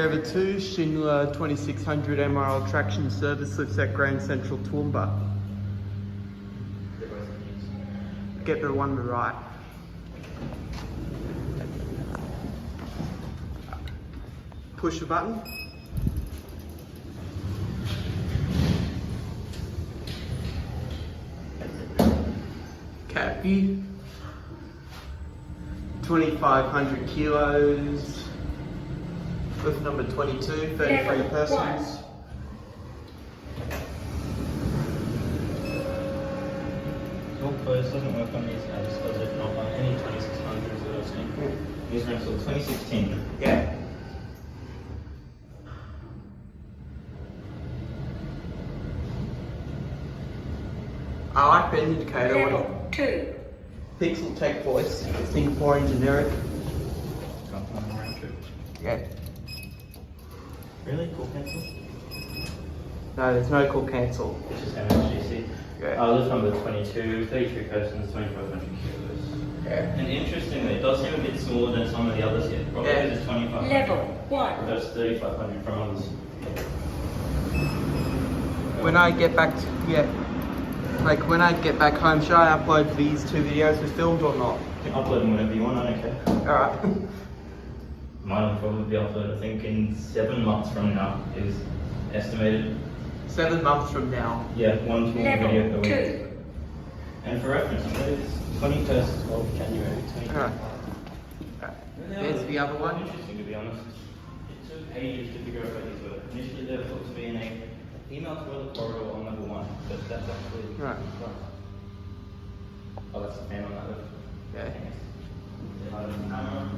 Over 2 Schindler 2600 MRL Traction service lifts at Grand Central Toowoomba. Get the one to the right. Push the button. Cat view. 2,500 kilos. Lift number 22, 33 persons. All closed, doesn't work on these guys, does it? Not on any 2600s that I've seen. These are until 2016. Yeah. I like the indicator. Level 2. Pixel take voice. Singapore and generic. Yeah. Really? Cool pencil? No, there's no call cancel. This is MSGC. Yeah. Lift number 22, 33 persons, 2,500 kilos. Yeah. And interestingly, it does seem a bit smaller than some of the others here. Probably Yeah. this is 2,500. Level 1. That's 3,500 from others. When I get back to, when I get back home, should I upload these 2 videos we filmed or not? You can upload them whenever you want, I don't care. Alright. Mine will probably be uploaded, I think, in 7 months from now is estimated. 7 months from now. Yeah, 1 small video per Level week. 2. And for reference, it's 21st of January 2020. Alright. There's the other one. Interesting, to be honest. It took ages to figure out what these were. Initially, they were thought to be in a female toilet corridor on level 1, but that's actually Right. Oh, that's the fan on that lift. Yeah. I don't know.